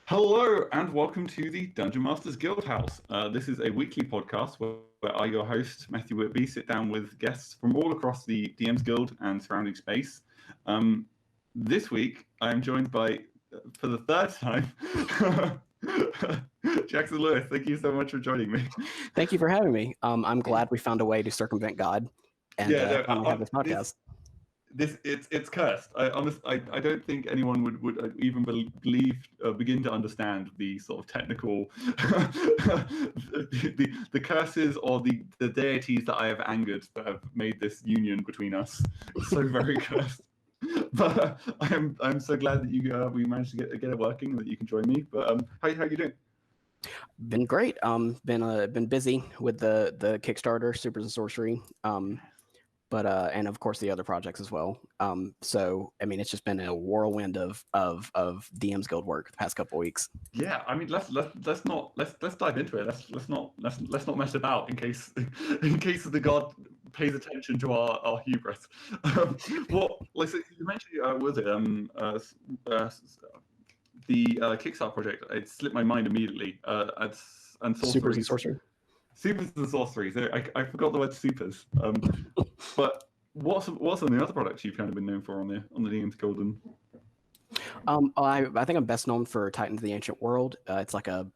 Hello and welcome to the Dungeon Masters Guild House. This is a weekly podcast where I, your host, Matthew Whitby, sit down with guests from all across the DMs Guild and surrounding space. This week, I am joined by, for the third time, Jackson Lewis. Thank you so much for joining me. Thank you for having me. I'm glad we found a way to circumvent God and finally have this podcast. It's cursed. I don't think anyone would even begin to understand the sort of technical the curses or the deities that I have angered that have made this union between us so very cursed. But I'm so glad that we managed to get it working and that you can join me. But how you doing? Been great. Been busy with the Kickstarter, Supers and Sorcery. And of course the other projects as well. So I mean, it's just been a whirlwind of DM's Guild work the past couple of weeks. Yeah, I mean, let's dive into it. Let's not mess about in case the god pays attention to our hubris. Like so you mentioned, was it the Kickstarter project? It slipped my mind immediately. And Supers and Sorcery. Supers and Sorcery. So I forgot the word supers. But what's some of the other products you've kind of been known for on the DMs Guild? I think I'm best known for Titans of the Ancient World. It's like a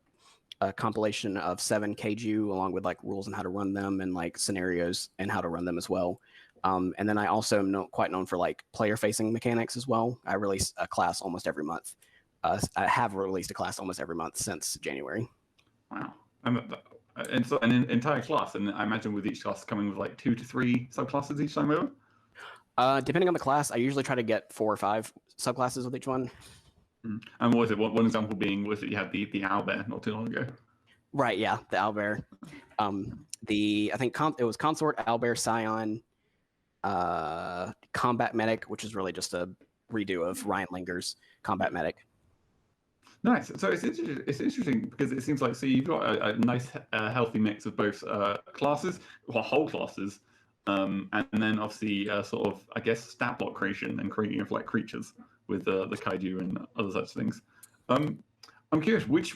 compilation of 7 kaiju along with like rules on how to run them and like scenarios and how to run them as well. And then I also am quite known for like player-facing mechanics as well. I release a class almost every month. I have released a class almost every month since January. Wow. And so an entire class, and I imagine with each class coming with like 2 to 3 subclasses each time over? Depending on the class, I usually try to get 4 or 5 subclasses with each one. And what was it? One example being was that you had the owlbear not too long ago. Right, yeah, the owlbear. I think it was Consort, owlbear, Scion, Combat Medic, which is really just a redo of Ryan Linger's Combat Medic. Nice. So it's interesting because it seems like you've got a nice healthy mix of both classes, well, whole classes, and then obviously sort of I guess stat block creation and creating of like creatures with the kaiju and other such things. I'm curious which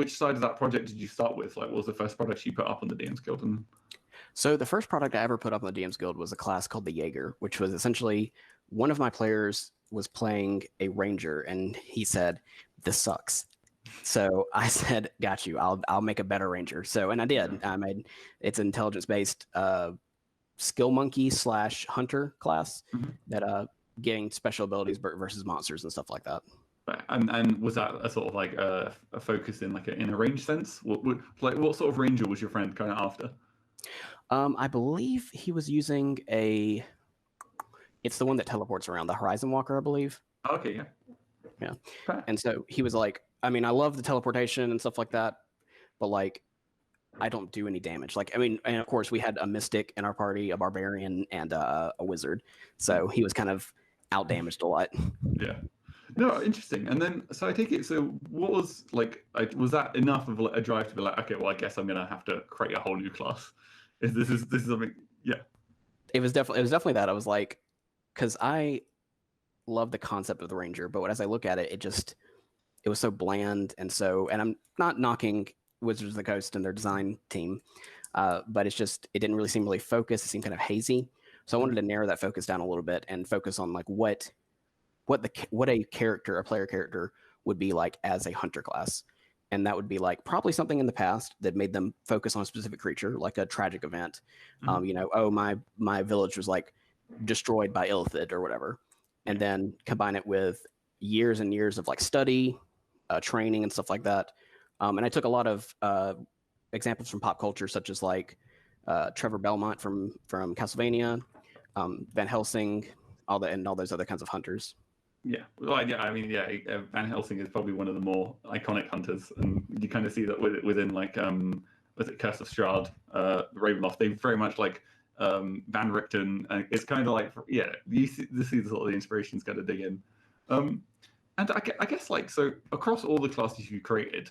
side of that project did you start with? Like, what was the first product you put up on the DMs Guild? So the first product I ever put up on the DMs Guild was a class called the Jaeger, which was essentially one of my players was playing a ranger and he said, "This sucks." So I said, "Got you. I'll make a better ranger." So, and I did. I made it's an intelligence-based skill monkey / hunter class that gained special abilities versus monsters and stuff like that. And was that a sort of like a focus in like in a range sense? What sort of ranger was your friend kind of after? I believe he was using it's the one that teleports around, the Horizon Walker, I believe. Okay, yeah. And so he was like, I mean, I love the teleportation and stuff like that, but like, I don't do any damage. Like, I mean, and of course we had a mystic in our party, a barbarian, and a wizard. So he was kind of out damaged a lot. Yeah. No, interesting. And then, so I take it. So, what was like? Was that enough of a drive to be like, okay, well, I guess I'm gonna have to create a whole new class? This is something? Yeah. It was definitely that. I was like, because I love the concept of the ranger, but as I look at it, it was so bland and I'm not knocking Wizards of the Coast and their design team, but it didn't really seem really focused. It seemed kind of hazy. So I wanted to narrow that focus down a little bit and focus on like what a player character would be like as a hunter class. And that would be like probably something in the past that made them focus on a specific creature, like a tragic event. My village was like destroyed by Illithid or whatever, and then combine it with years and years of like study, training and stuff like that. And I took a lot of examples from pop culture, such as like Trevor Belmont from Castlevania, Van Helsing, all those other kinds of hunters. Yeah, well, I mean, Van Helsing is probably one of the more iconic hunters, and you kind of see that within like was it Curse of Strahd, Ravenloft? They very much like Van Richten, and it's kind of like you see the sort of the inspirations kind of dig in. And I guess like so across all the classes you created,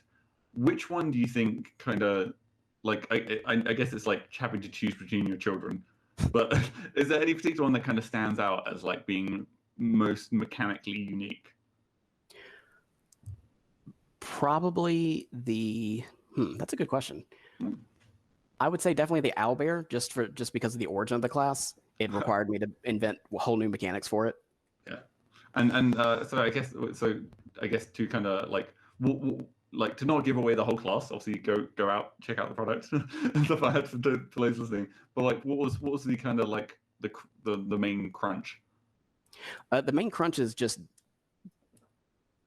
which one do you think kind of like I guess it's like having to choose between your children, but is there any particular one that kind of stands out as like being most mechanically unique? Probably the that's a good question. Hmm. I would say definitely the owlbear, just because of the origin of the class. It required me to invent whole new mechanics for it. Yeah, and so I guess to kind of like like to not give away the whole class. Obviously, go out, check out the product and stuff like that for those listening. But like, what was the kind of like the main crunch? The main crunch is just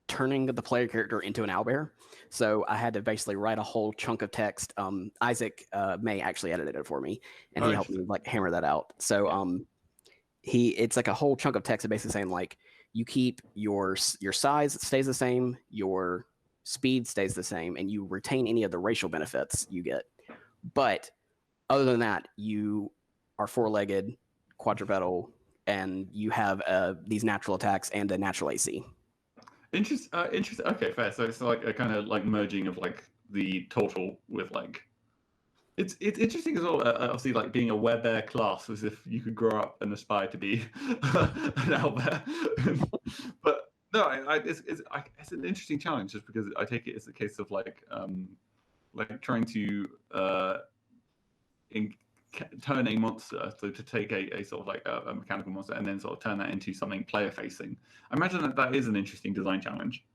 turning the player character into an owlbear. So I had to basically write a whole chunk of text. Isaac May actually edited it for me, and he helped me like hammer that out. So it's like a whole chunk of text basically saying like you keep your size stays the same, your speed stays the same, and you retain any of the racial benefits you get. But other than that, you are four-legged, quadrupedal, and you have these natural attacks and a natural AC. Interesting. Okay, fair. So it's like a kind of like merging of like the total with like it's interesting as well. Obviously, like being a werebear class, as if you could grow up and aspire to be an owlbear. But no, it's an interesting challenge just because I take it as a case of like trying to turn a monster, so to take a sort of like a mechanical monster and then sort of turn that into something player facing. I imagine that is an interesting design challenge.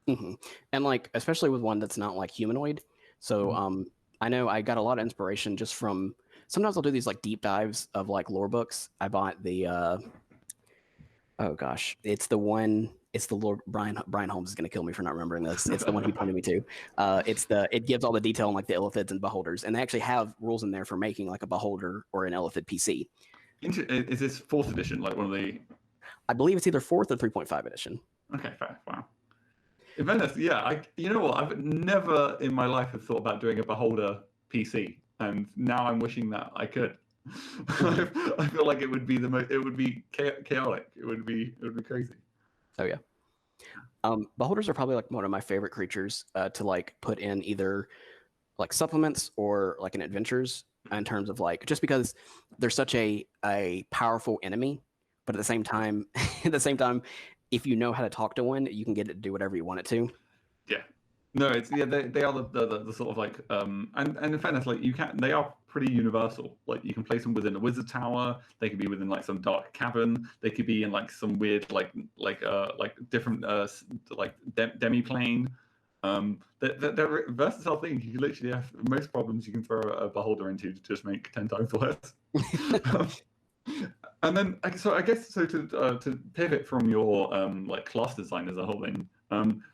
Mm-hmm. And like especially with one that's not like humanoid. So I know I got a lot of inspiration just from sometimes I'll do these like deep dives of like lore books. I bought the oh gosh, it's the Lord Brian Holmes is going to kill me for not remembering this. It's the one he pointed me to. It gives all the detail on like the illithids and beholders, and they actually have rules in there for making like a beholder or an illithid PC. Is this 4th edition, like one of the? I believe it's either 4th or 3.5 edition. Okay, fair. Wow. In Venice, yeah. You know what? I've never in my life have thought about doing a beholder PC, and now I'm wishing that I could. I feel like it would be it would be chaotic. It would be crazy. Oh yeah. Beholders are probably like one of my favorite creatures to like put in either like supplements or like in adventures in terms of like just because they're such a powerful enemy, but at the same time if you know how to talk to one, you can get it to do whatever you want it to. Yeah. No, it's they are the sort of like and in fairness, like they are pretty universal. Like you can place them within a wizard tower, they could be within like some dark cavern, they could be in like some weird like different like demi plane. They're versatile things. You can literally have most problems you can throw a beholder into to just make 10 times worse. And then so I guess to pivot from your like class design as a whole thing,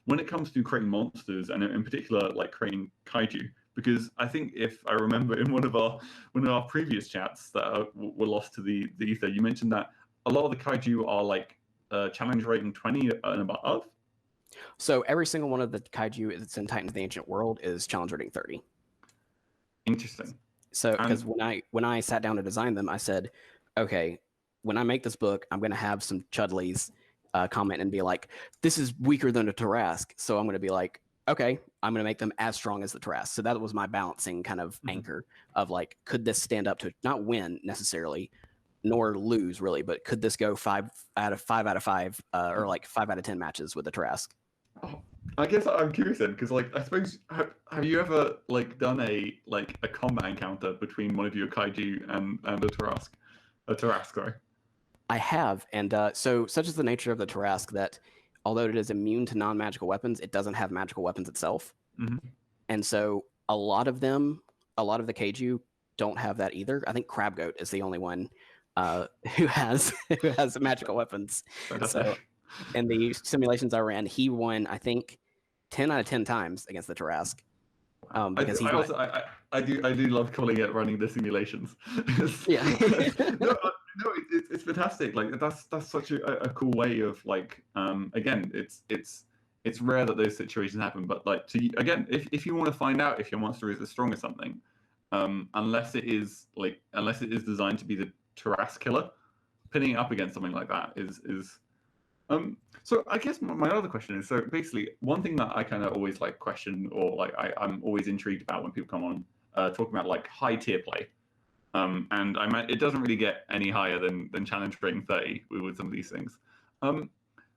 when it comes to creating monsters and in particular like creating kaiju, because I think if I remember in one of our previous chats that were lost to the ether, you mentioned that a lot of the kaiju are like challenge rating 20 and above. So every single one of the kaiju that's in Titans of the Ancient World is challenge rating 30. Interesting. So because when I sat down to design them, I said, okay, when I make this book, I'm going to have some Chudleys comment and be like, this is weaker than a Tarask. So I'm going to be like, okay, I'm going to make them as strong as the Tarask. So that was my balancing kind of anchor of like, could this stand up to not win necessarily, nor lose really, but could this go 5 out of 5 or like 5 out of 10 matches with the Tarask? Oh, I guess I'm curious then, because like I suppose have you ever like done a combat encounter between one of your kaiju and a Tarask? A Tarask, sorry. I have, and so such is the nature of the Tarask that although it is immune to non-magical weapons, it doesn't have magical weapons itself. And so a lot of the kaiju don't have that either. I think Crabgoat is the only one who has magical weapons. So in the simulations I ran, he won, I think, 10 out of 10 times against the Tarask. Because I do love calling it running the simulations. Yeah. No, it's fantastic. Like that's such a cool way of like again, it's rare that those situations happen, but like if you want to find out if your monster is as strong as something, unless it is designed to be the Tarask killer, pinning it up against something like that is so I guess my other question is, so basically one thing that I kind of always like question or like I'm always intrigued about when people come on talking about like high tier play, and it doesn't really get any higher than challenge rating 30 with some of these things.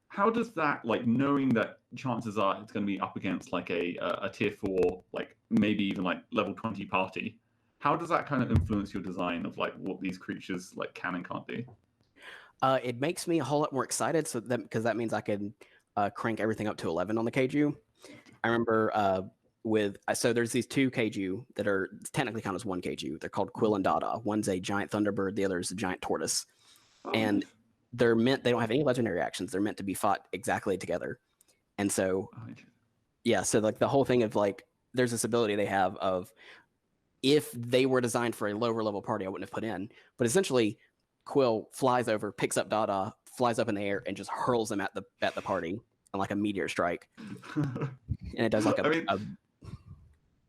how does that, like, knowing that chances are it's going to be up against like a tier 4, like maybe even like level 20 party, how does that kind of influence your design of like what these creatures like can and can't do? It makes me a whole lot more excited, so that because that means I can crank everything up to 11 on the kaiju. I remember so there's these two kaiju that are technically counted as one kaiju. They're called Quill and Dada. One's a giant thunderbird, the other is a giant tortoise. And they don't have any legendary actions. They're meant to be fought exactly together. And so, yeah, so like the whole thing of like, there's this ability they have of, if they were designed for a lower level party, I wouldn't have put in. But essentially, Quill flies over, picks up Dada, flies up in the air, and just hurls them at the party on like a meteor strike. And it does like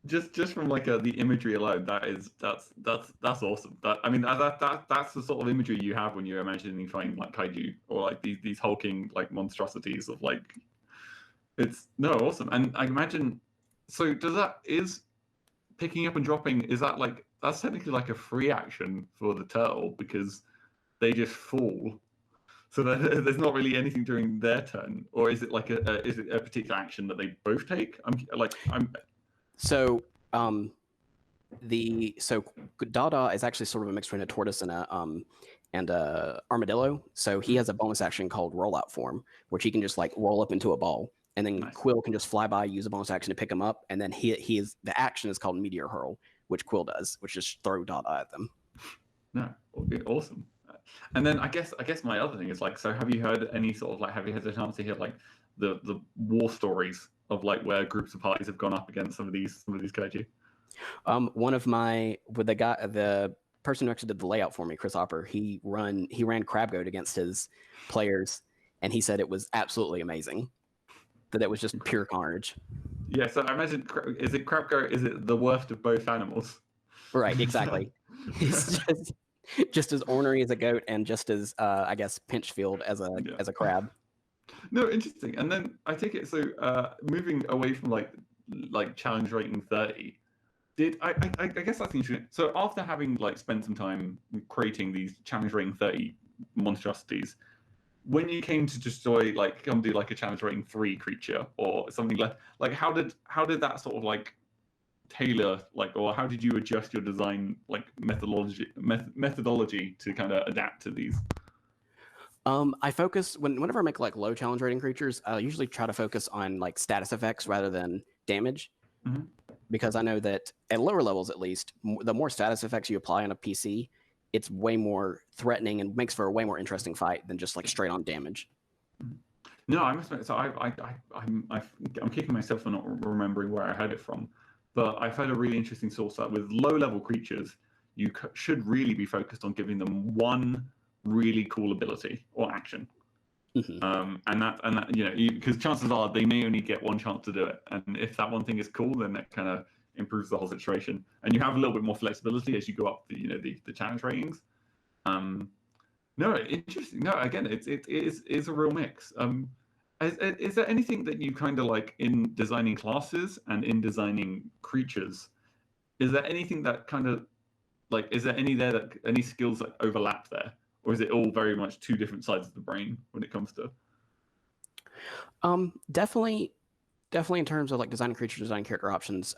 just from like the imagery alone, that's awesome. That's the sort of imagery you have when you're imagining fighting like kaiju or like these hulking like monstrosities of like, it's awesome. And I imagine, so is picking up and dropping, is that like, that's technically like a free action for the turtle because they just fall, so there's not really anything during their turn, or is it like is it a particular action that they both take? So Dada is actually sort of a mix between a tortoise and a armadillo. So he has a bonus action called rollout form, which he can just like roll up into a ball, and then nice. Quill can just fly by, use a bonus action to pick him up, and then the action is called meteor hurl, which Quill does, which is throw Dada at them. No, awesome. And then I guess my other thing is like, so have you heard any sort of like, have you had the chance to hear like the war stories of like where groups of parties have gone up against some of these kaiju? One of the person who actually did the layout for me, Chris Hopper, he ran Crab Goat against his players, and he said it was absolutely amazing. That it was just pure carnage. Yeah, so I imagine, is it Crab Goat? Is it the worst of both animals? Right, exactly. It's just as ornery as a goat and just as I guess pinch-filled as a crab. No, interesting. And then I take it, so moving away from like challenge rating 30, I guess that's interesting. So after having like spent some time creating these challenge rating 30 monstrosities, when you came to destroy, like come do like a challenge rating 3 creature or something like how did that sort of like tailor, like, or how did you adjust your design like methodology to kind of adapt to these? I focus whenever I make like low challenge rating creatures, I usually try to focus on like status effects rather than damage, because I know that at lower levels, at least, the more status effects you apply on a PC, it's way more threatening and makes for a way more interesting fight than just like straight on damage. No, I must admit, so I'm kicking myself for not remembering where I heard it from, but I've heard a really interesting source that with low level creatures, you should really be focused on giving them one really cool ability or action. And that you know, because chances are they may only get one chance to do it, and if that one thing is cool, then that kind of improves the whole situation, and you have a little bit more flexibility as you go up the challenge ratings. No, interesting. No, again, it is a real mix. Is there anything that you kind of like in designing classes and in designing creatures? Is there anything that kind of like, is there any skills that overlap there? Or is it all very much two different sides of the brain when it comes to? Definitely in terms of like designing creatures, designing character options,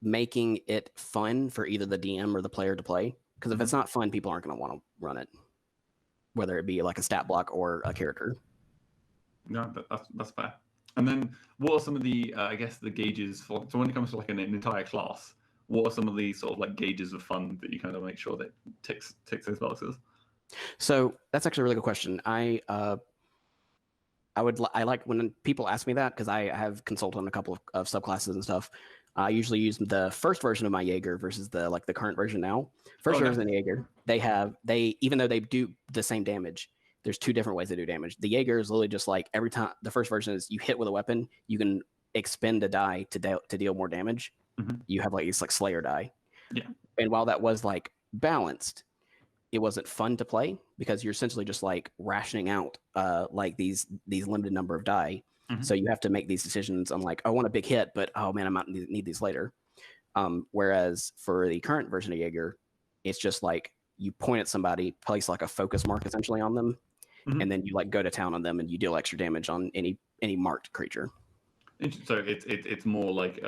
making it fun for either the DM or the player to play. Because if it's not fun, people aren't going to want to run it, whether it be like a stat block or a character. No, that's fair. And then what are some of the, I guess, the gauges for, so when it comes to like an entire class, what are some of the sort of like gauges of fun that you kind of make sure that ticks those boxes? So that's actually a really good question. I like when people ask me that, because I have consulted on a couple of subclasses and stuff. I usually use the first version of my Jaeger versus the current version now. First version of the Jaeger, even though they do the same damage, there's two different ways they do damage. The Jaeger is literally just like every time, the first version is you hit with a weapon, you can expend a die to deal more damage. You have like these like Slayer die. Yeah. And while that was like balanced, it wasn't fun to play because you're essentially just like rationing out like these limited number of die. So you have to make these decisions on like, I want a big hit, but oh man, I might need these later. Whereas for the current version of Jaeger, it's just like you point at somebody, place like a focus mark essentially on them, and then you like go to town on them and you deal extra damage on any marked creature. So it's more like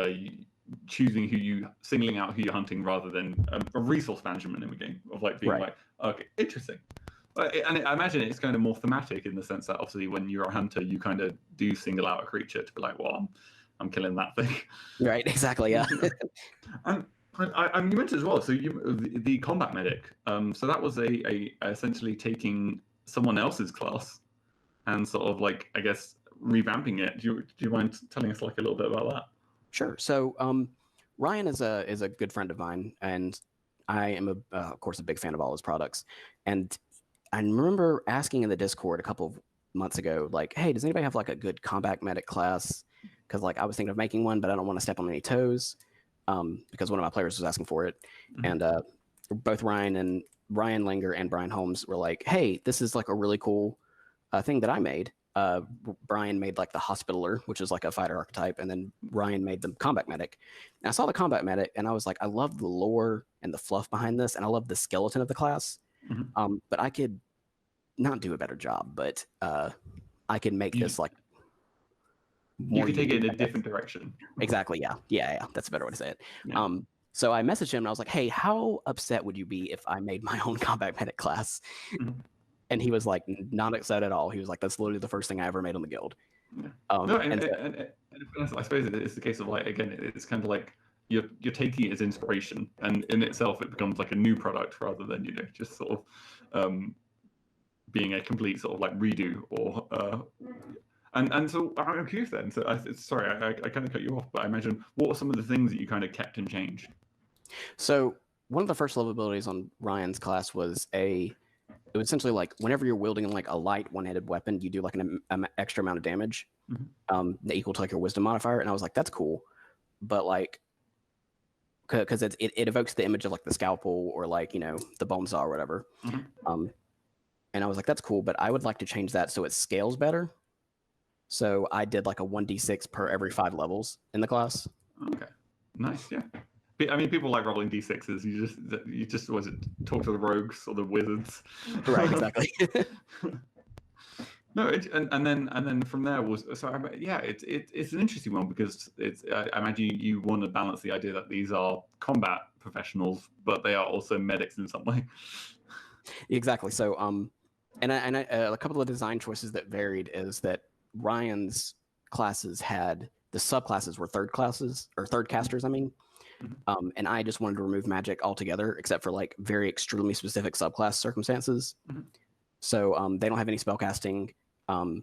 singling out who you're hunting rather than a resource management in the game of like being like, okay, interesting. And I imagine it's kind of more thematic in the sense that obviously when you're a hunter, you kind of do single out a creature to be like, well, I'm killing that thing. Right, exactly, yeah. And you mentioned as well, so the combat medic. So that was a essentially taking someone else's class and sort of like, I guess, revamping it. Do you mind telling us like a little bit about that? Sure. So Ryan is a good friend of mine, and I am of course a big fan of all his products. And I remember asking in the Discord a couple of months ago, like, hey, does anybody have like a good combat medic class? Because like I was thinking of making one, but I don't want to step on any toes. Because one of my players was asking for it. And both Ryan Linger and Brian Holmes were like, hey, this is like a really cool thing that I made. Brian made like the Hospitaller, which is like a fighter archetype, and then Ryan made the combat medic. And I saw the combat medic and I was like, I love the lore and the fluff behind this, and I love the skeleton of the class. But I could not do a better job, but I could make this like you could take it in a different direction. Exactly. Yeah. That's a better way to say it. Yeah. So I messaged him and I was like, hey, how upset would you be if I made my own combat medic class? And he was like, not upset at all. He was like, that's literally the first thing I ever made on the guild. Yeah. I suppose it's the case of like, again, it's kind of like you're taking it as inspiration, and in itself it becomes like a new product rather than just sort of being a complete sort of like redo or and so I'm curious then. So sorry, I kind of cut you off, but I imagine what were some of the things that you kind of kept and changed? So one of the first level abilities on Ryan's class was it was essentially like whenever you're wielding like a light one-handed weapon, you do like an extra amount of damage that equal to like your wisdom modifier. And I was like, that's cool, but like because it evokes the image of like the scalpel or like the bone saw or whatever. And I was like, that's cool, but I would like to change that so it scales better. So I did like a 1d6 per every 5 levels in the class. Okay, nice, yeah. I mean, people like rolling d6s. You just was it talk to the rogues or the wizards, right? Exactly. No, and then from there was it's an interesting one because I imagine you want to balance the idea that these are combat professionals, but they are also medics in some way. Exactly. So and a couple of design choices that varied is that Ryan's classes had the subclasses were third casters. I mean. And I just wanted to remove magic altogether, except for like very extremely specific subclass circumstances. So they don't have any spellcasting. And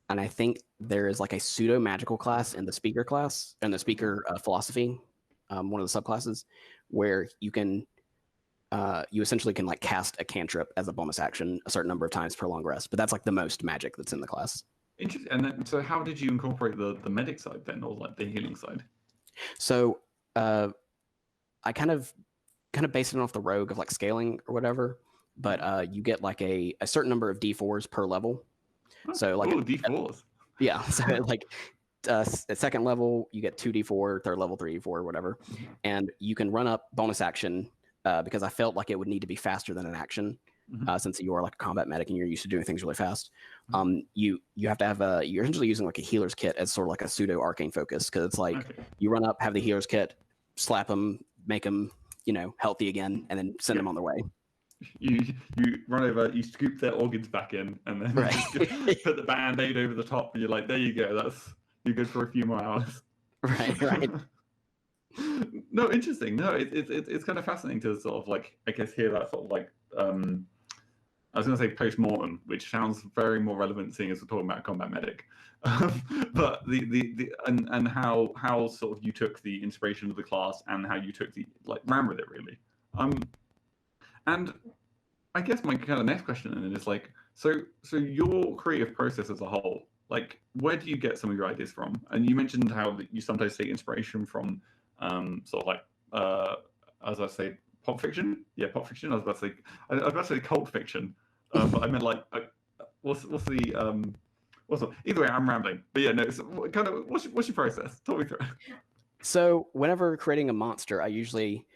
I think there is like a pseudo magical class in the speaker class and the speaker philosophy, one of the subclasses, where you essentially can like cast a cantrip as a bonus action a certain number of times per long rest. But that's like the most magic that's in the class. Interesting. And then, so how did you incorporate the medic side then, or like the healing side? So I kind of based it off the rogue of like scaling or whatever, but you get like a certain number of d4s per level. So like d4s. Yeah. So like at second level you get 2d4, third level 3d4 or whatever, and you can run up bonus action because I felt like it would need to be faster than an action. Since you are like a combat medic and you're used to doing things really fast, you have to have you're essentially using like a healer's kit as sort of like a pseudo arcane focus, because it's like you run up, have the healer's kit, slap them, make them healthy again, and then send them on their way. You run over, you scoop their organs back in, and then put the band-aid over the top, and you're like, there you go, you're good for a few more hours. Right. No, interesting. No, it's kind of fascinating to sort of like, I guess, hear that sort of like I was going to say post-mortem, which sounds very more relevant seeing as we're talking about combat medic. But and how sort of you took the inspiration of the class and how you took ran with it really. And I guess my kind of next question then is like, so your creative process as a whole, like where do you get some of your ideas from? And you mentioned how you sometimes take inspiration from sort of like as I say, pop fiction. Yeah, pop fiction. I was about to say cult fiction, but I meant like what's either way, I'm rambling. But yeah, no. So kind of what's your process? Talk me through it. So whenever creating a monster, I usually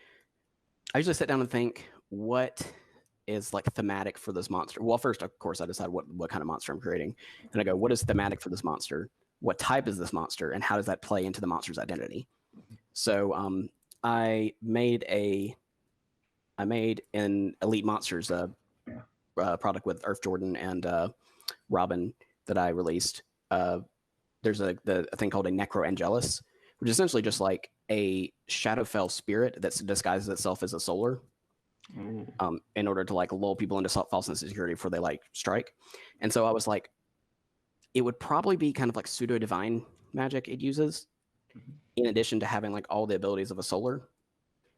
sit down and think, what is like thematic for this monster? Well, first, of course, I decide what kind of monster I'm creating, and I go, what is thematic for this monster? What type is this monster, and how does that play into the monster's identity? So I made an Elite Monsters product with Earth Jordan and Robin that I released. There's a thing called a Necro Angelus, which is essentially just like a Shadowfell spirit that disguises itself as a solar, in order to like lull people into false insecurity before they like strike. And so I was like, it would probably be kind of like pseudo divine magic it uses, in addition to having like all the abilities of a solar,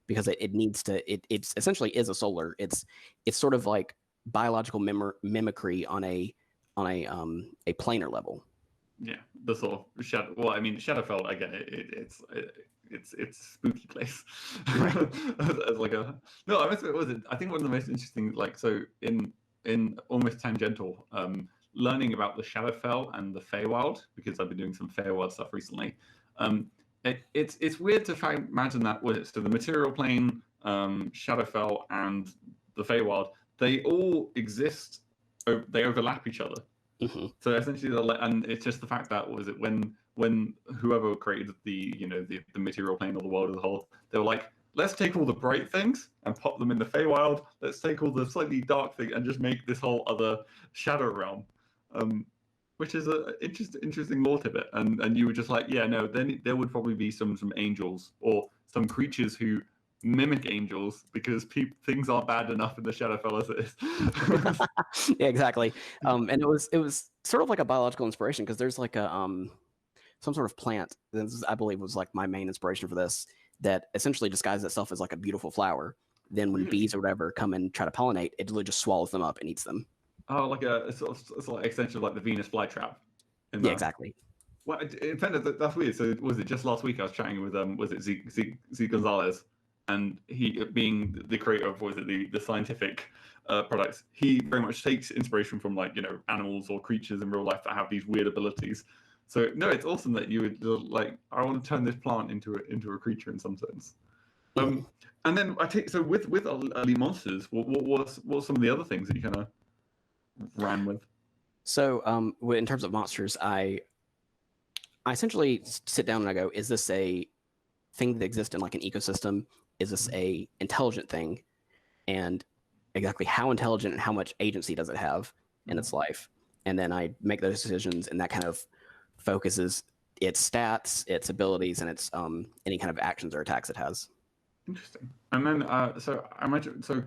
because it needs to. It's essentially is a solar. It's sort of like biological mimicry on a planar level. Yeah, the sort of shadow. Well, I mean, Shadowfell. I get it. It's a spooky place. Right. As like a no, I think one of the most interesting, like, so in almost tangential, learning about the Shadowfell and the Feywild, because I've been doing some Feywild stuff recently. It's weird to imagine that so the material plane, Shadowfell, and the Feywild, they all exist. They overlap each other. Mm-hmm. So essentially, and it's just the fact that when whoever created the material plane or the world as a whole, they were like, let's take all the bright things and pop them in the Feywild. Let's take all the slightly dark thing and just make this whole other shadow realm, which is an interesting lore tidbit. And you were just like, yeah, no, then there would probably be some angels or some creatures who mimic angels, because things aren't bad enough in the Shadowfell as it is. Yeah, exactly. And it was sort of like a biological inspiration, because there's like a some sort of plant that I believe was like my main inspiration for this, that essentially disguises itself as like a beautiful flower. Then when bees or whatever come and try to pollinate, it literally just swallows them up and eats them. Oh, like a sort of like extension of like the Venus flytrap. Yeah, exactly. Well, in fact, that's weird. So was it just last week I was chatting with was it Z Gonzalez, and he, being the creator of the scientific products, he very much takes inspiration from like animals or creatures in real life that have these weird abilities. So no, it's awesome that you would like, I want to turn this plant into a creature in some sense. And then I take, so with Elite Monsters, what's some of the other things that you kind of ran with? So in terms of monsters, I essentially sit down and I go, is this a thing that exists in like an ecosystem? Is this a intelligent thing? And exactly how intelligent and how much agency does it have in its life? And then I make those decisions, and that kind of focuses its stats, its abilities, and its any kind of actions or attacks it has. Interesting. And then so I imagine, so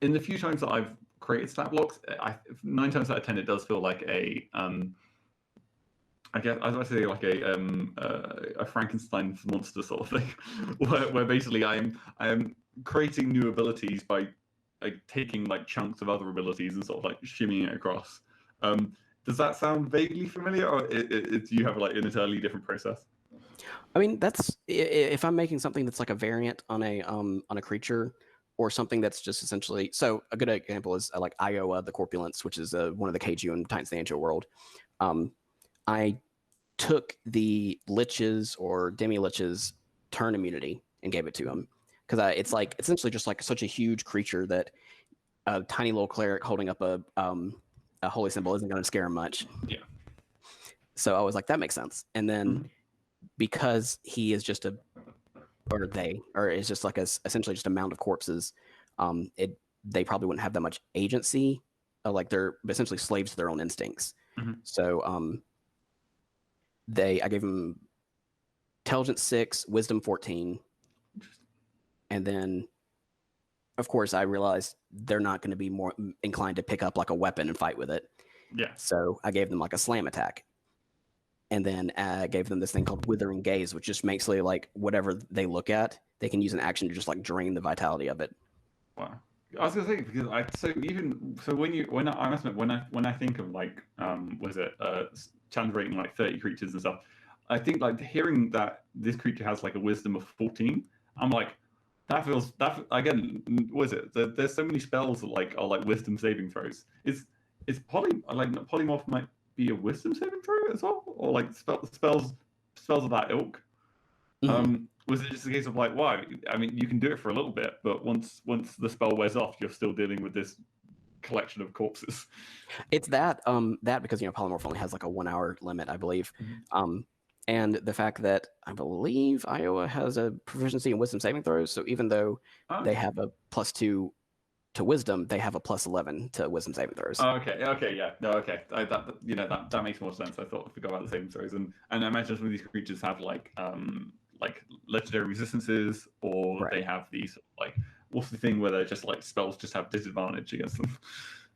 in the few times that I've created stat blocks, 9 times out of 10 it does feel like a I guess I was about to say like a Frankenstein monster sort of thing, where basically I am creating new abilities by taking like chunks of other abilities and sort of like shimmying it across. Does that sound vaguely familiar, or do you have like an entirely different process? I mean, that's if I'm making something that's like a variant on a creature, or something that's just essentially. So a good example is like Iowa the Corpulence, which is one of the kaiju in Titans of the Ancient World. I took the liches or demi-liches turn immunity and gave it to him, because it's like essentially just like such a huge creature that a tiny little cleric holding up a holy symbol isn't going to scare him much. Yeah. So I was like, that makes sense. And then because he is just is just like essentially just a mound of corpses, they probably wouldn't have that much agency. Like they're essentially slaves to their own instincts. So I gave him intelligence 6, wisdom 14, and then of course I realized they're not going to be more inclined to pick up like a weapon and fight with it. Yeah. So I gave them like a slam attack, and then I gave them this thing called withering gaze, which just makes like whatever they look at, they can use an action to just like drain the vitality of it. Wow. I was gonna say, because when I think of like challenge rating like 30 creatures and stuff, I think like hearing that this creature has like a wisdom of 14, I'm like, that again, there's so many spells that are like wisdom saving throws. Is polymorph might be a wisdom saving throw as well, or like spells of that ilk? Was it just a case of like, wow, I mean, you can do it for a little bit, but once the spell wears off, you're still dealing with this collection of corpses. It's that because polymorph only has like a 1 hour limit, I believe. And the fact that I believe Iowa has a proficiency in wisdom saving throws, so even though they have a +2 to wisdom, they have a +11 to wisdom saving throws. Okay, yeah, no, okay, that makes more sense. I forgot about the saving throws, and I imagine some of these creatures have like legendary resistances, or they have these like, what's the thing where they're just like spells just have disadvantage against them.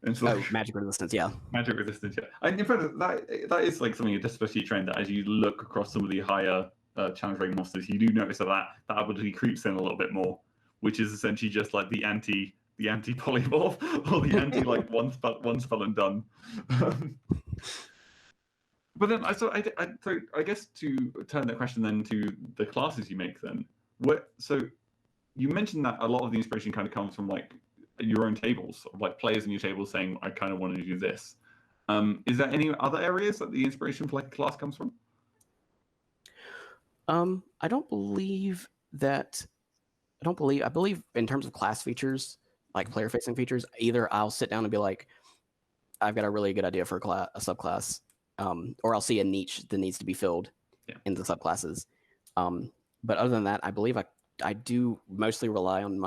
And so, magic resistance, yeah. Magic resistance, yeah. And in fact, that is like something, especially a trend that as you look across some of the higher challenge rating monsters, you do notice that ability creeps in a little bit more, which is essentially just like the anti polymorph, or the anti like one spell and done. But then so I guess to turn that question then to the classes you make then, so you mentioned that a lot of the inspiration kind of comes from like your own tables, like players in your tables saying, I kind of want to do this. Is there any other areas that the inspiration for like a class comes from? I believe in terms of class features, like player facing features, either I'll sit down and be like, I've got a really good idea for a subclass, or I'll see a niche that needs to be filled in the subclasses. But other than that, I believe I do mostly rely on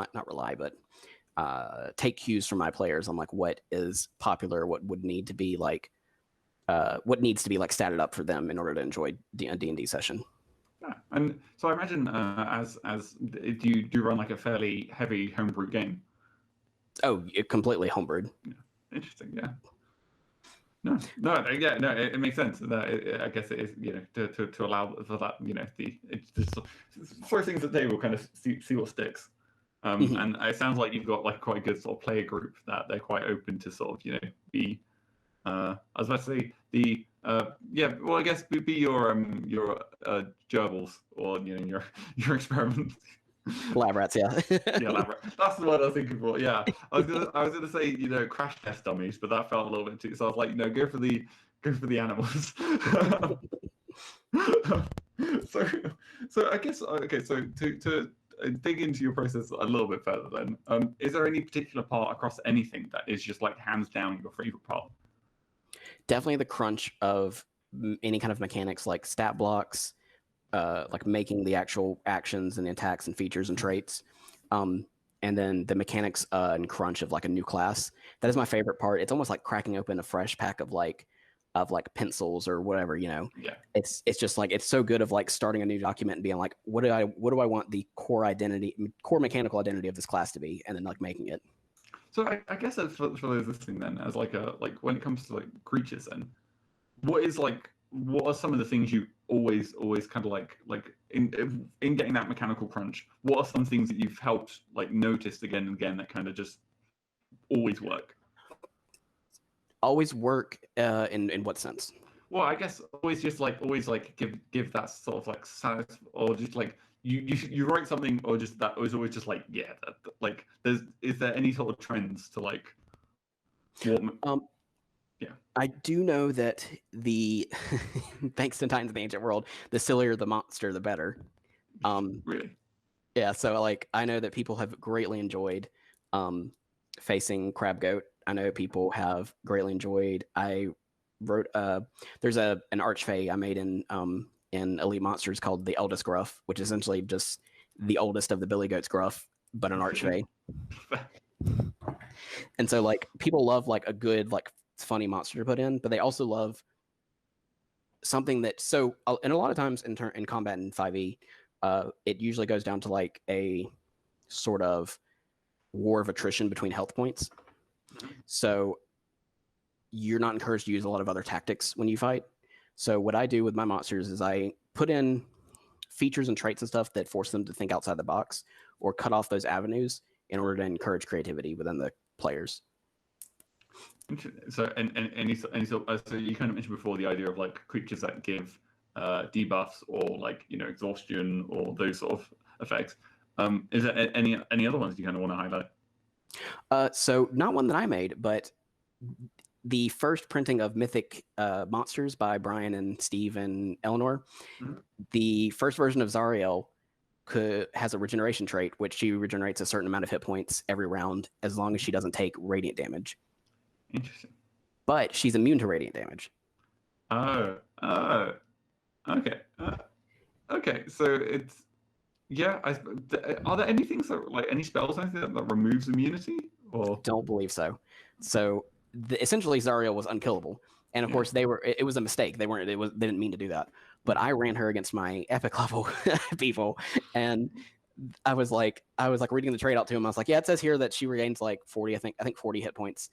take cues from my players on like what is popular, what would need to be like, what needs to be like statted up for them in order to enjoy a D&D session. Yeah, and so I imagine as do you run like a fairly heavy homebrew game? Oh, completely homebrewed. Yeah. Interesting, yeah. No, it makes sense. I guess it is, to allow for that, it's just throw things at the table, kind of see what sticks. And it sounds like you've got like quite a good sort of player group that they're quite open to sort of, be. I was about to say well, I guess be your gerbils, or your experiments. Lab rats, yeah. Yeah, lab rat. That's the word I was thinking for. Yeah, I was gonna say crash test dummies, but that felt a little bit too. So I was like, go for the animals. so I guess okay. So to dig into your process a little bit further, then, is there any particular part across anything that is just like hands down your favorite part? Definitely the crunch of any kind of mechanics like stat blocks, like making the actual actions and attacks and features and traits, and then the mechanics and crunch of like a new class. That is my favorite part. It's almost like cracking open a fresh pack of pencils or whatever. Yeah. It's just like, it's so good of like starting a new document and being like, what do I want the core mechanical identity of this class to be, and then like making it. So I guess that's for those listening then, as like when it comes to like creatures, then what are some of the things you always kind of like in getting that mechanical crunch? What are some things that you've helped like noticed again and again that kind of just always work? Always work in what sense? Well, I guess always give that sort of like satis, or just like you write something, or just that was always just like, yeah, like is there any sort of trends to like what? Yeah, I do know that the thanks to Titans of the Ancient World, the sillier the monster, the better. Really? Yeah, so like I know that people have greatly enjoyed facing Crab Goat. I know people have greatly enjoyed. I wrote there's an archfey I made in Elite Monsters called the Eldest Gruff, which is essentially just the oldest of the Billy Goats Gruff, but an archfey. And so like people love like a good like funny monster to put in, but they also love something that, so and a lot of times in combat in 5e, it usually goes down to like a sort of war of attrition between health points. So you're not encouraged to use a lot of other tactics when you fight. So what I do with my monsters is I put in features and traits and stuff that force them to think outside the box, or cut off those avenues in order to encourage creativity within the players. So so you kind of mentioned before the idea of like creatures that give debuffs, or like exhaustion, or those sort of effects. Is there any other ones you kind of want to highlight? So not one that I made, but the first printing of Mythic Monsters by Brian and Steve and Eleanor, the first version of Zariel has a regeneration trait, which she regenerates a certain amount of hit points every round as long as she doesn't take radiant damage. Interesting. but she's immune to radiant damage. Oh, okay. Okay, so it's yeah. Are there anything like any spells or anything that removes immunity? Or Don't believe so. So essentially, Zariel was unkillable, and of course they were. It was a mistake. They weren't. They didn't mean to do that. But I ran her against my epic level people, and I was like reading the trade out to him. I was like, yeah, it says here that she regains like 40. I think 40 hit points.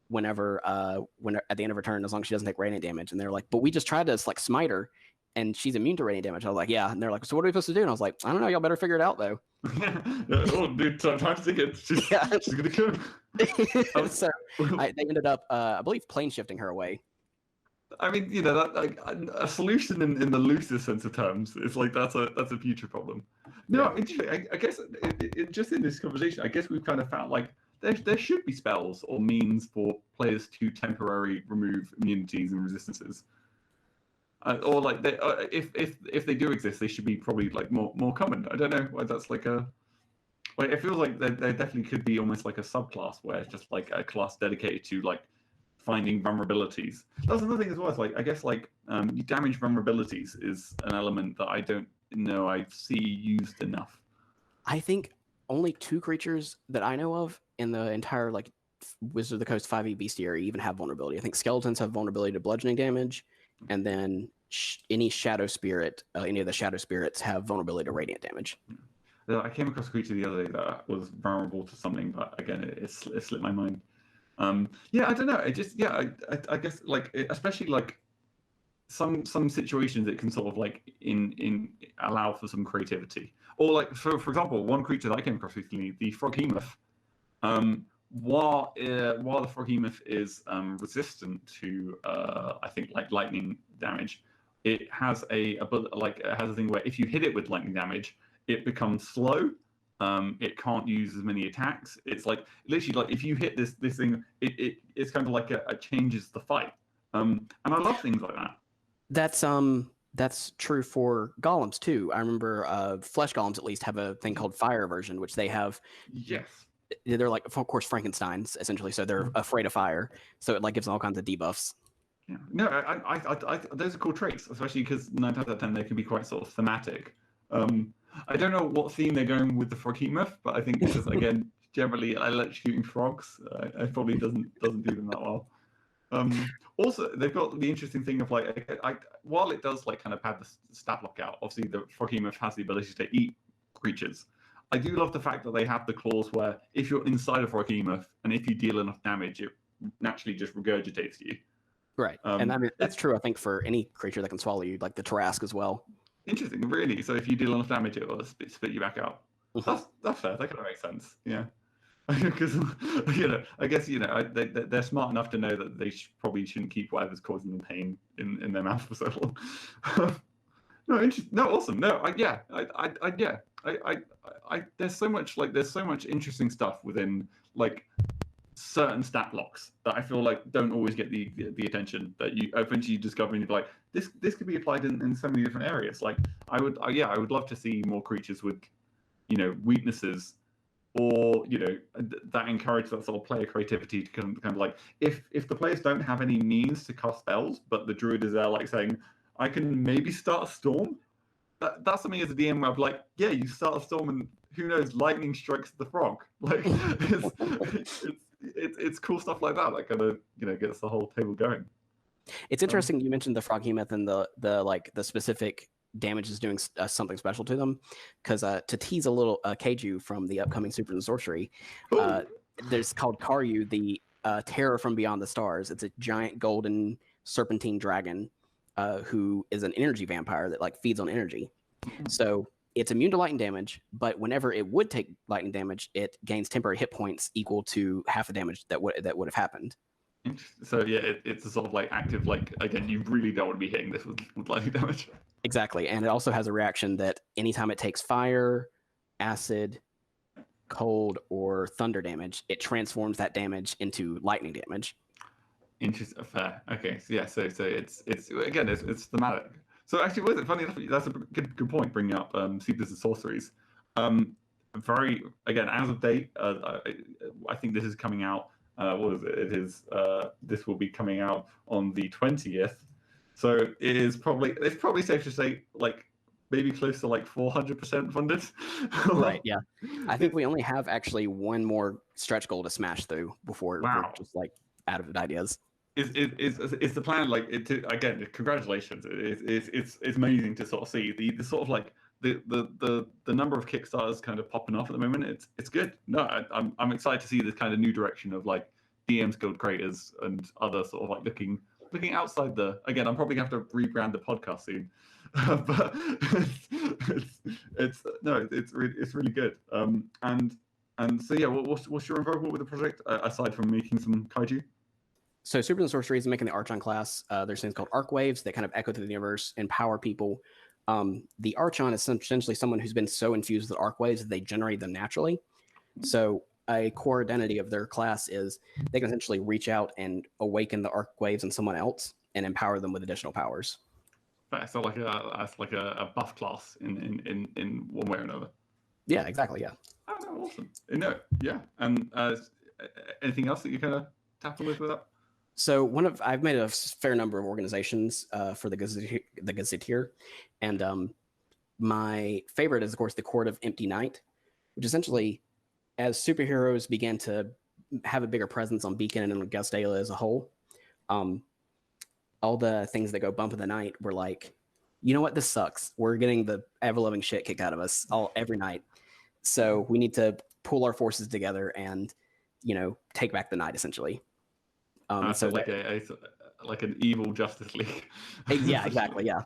Whenever at the end of her turn, as long as she doesn't take radiant damage. And they're like, but we just tried to like smite her, and she's immune to radiant damage. I was like, yeah. And they're like, so what are we supposed to do? And I was like, I don't know. Y'all better figure it out though. Oh, dude, time to think it. She's gonna kill. So they ended up, I believe, plane shifting her away. I mean, you know, that like a solution in the loosest sense of terms is like that's a future problem. No, interesting. I guess just in this conversation, I guess we've kind of found like there should be spells or means for players to temporarily remove immunities and resistances, or like if they do exist, they should be probably like more common. I don't know why that's like a. Like it feels like there definitely could be almost like a subclass where it's just like a class dedicated to like finding vulnerabilities. That's another thing as well. It's like I guess like damage vulnerabilities is an element that I don't know I see used enough. I think only 2 creatures that I know of in the entire like Wizard of the Coast 5e bestiary even have vulnerability. I think skeletons have vulnerability to bludgeoning damage, and then any shadow spirit, any of the shadow spirits have vulnerability to radiant damage. I came across a creature the other day that was vulnerable to something, but again, it slipped my mind. Yeah, I don't know. It just I guess like especially like some situations it can sort of like in allow for some creativity, or like for example, one creature that I came across recently, the froghemoth. While the froghemoth is resistant to I think like lightning damage, it has a thing where if you hit it with lightning damage, it becomes slow. It can't use as many attacks. It's like literally like if you hit this thing, it's kind of like it changes the fight. And I love things like that. That's true for golems too. I remember flesh golems at least have a thing called fire aversion, which they have. Yes. They're like, of course, Frankenstein's essentially, so they're afraid of fire. So it like gives them all kinds of debuffs. Yeah. No, I those are cool traits, especially because 9 times out of 10 they can be quite sort of thematic. I don't know what theme they're going with the froghemoth, but I think because again, generally I like shooting frogs. I probably doesn't do them that well. Also, they've got the interesting thing of like, while it does like kind of have the stat block out, obviously the froghemoth has the ability to eat creatures. I do love the fact that they have the clause where if you're inside a froghemoth and if you deal enough damage, it naturally just regurgitates you. Right, and I mean that's true. I think for any creature that can swallow you, like the Tarrasque as well. Interesting, really. So if you deal enough damage, it will spit you back out. That's fair. That kind of makes sense. Yeah, because you know, I guess you know they're smart enough to know that they probably shouldn't keep whatever's causing them pain in their mouth for so long. No, interesting. No, awesome. No, there's so much interesting stuff within like certain stat blocks that I feel like don't always get the attention that you eventually discover, and you're like, this could be applied in so many different areas. Like I would love to see more creatures with, you know, weaknesses, or you know, that encourage that sort of player creativity to kind of like if the players don't have any means to cast spells, but the druid is there like saying, I can maybe start a storm. That's something as a DM where I'm like, yeah, you start a storm and who knows, lightning strikes the frog. Like it's cool stuff like that that kind of, you know, gets the whole table going. It's interesting you mentioned the froghemoth and the like the specific damage is doing something special to them, because to tease a little kaiju from the upcoming Super and Sorcery, there's called Karyu, the terror from beyond the stars. It's a giant golden serpentine dragon who is an energy vampire that like feeds on energy. So it's immune to lightning damage, but whenever it would take lightning damage, it gains temporary hit points equal to half the damage that would have happened. So yeah, it's a sort of like active, like again, you really don't want to be hitting this with lightning damage. Exactly, and it also has a reaction that anytime it takes fire, acid, cold, or thunder damage, it transforms that damage into lightning damage. Interesting. Fair. Okay. So yeah. So it's again it's thematic. So actually, was it funny enough? That's a good point. Bringing up supers and sorceries. Very again, as of date, I think this is coming out what is it? It is this will be coming out on the 20th, so it's probably safe to say like maybe close to like 400% funded. Right. Yeah. I think we only have actually one more stretch goal to smash through before we're just like out of ideas. Is the plan like it to, again? Congratulations! It's amazing to sort of see the sort of like the number of Kickstarters kind of popping off at the moment. It's good. No, I'm excited to see this kind of new direction of like DMsGuild creators and other sort of like looking outside the. Again, I'm probably gonna have to rebrand the podcast soon, but it's really good. And so yeah, what's your involvement with the project aside from making some kaiju? So Super and Sorcery is making the Archon class. There's things called arc waves that kind of echo through the universe, empower people. The Archon is essentially someone who's been so infused with arc waves that they generate them naturally. So a core identity of their class is they can essentially reach out and awaken the arc waves in someone else and empower them with additional powers. So like a buff class in one way or another. Yeah, exactly. Yeah. Oh, no, awesome. No, yeah. And anything else that you kind of tackle with that? So I've made a fair number of organizations for the Gazetteer, and my favorite is of course the Court of Empty Night, which essentially, as superheroes began to have a bigger presence on Beacon and on Gastela as a whole, all the things that go bump in the night were like, you know what, this sucks. We're getting the ever-loving shit kicked out of us every night, so we need to pull our forces together and take back the night essentially. So like like an evil Justice League. Yeah, exactly. Yeah.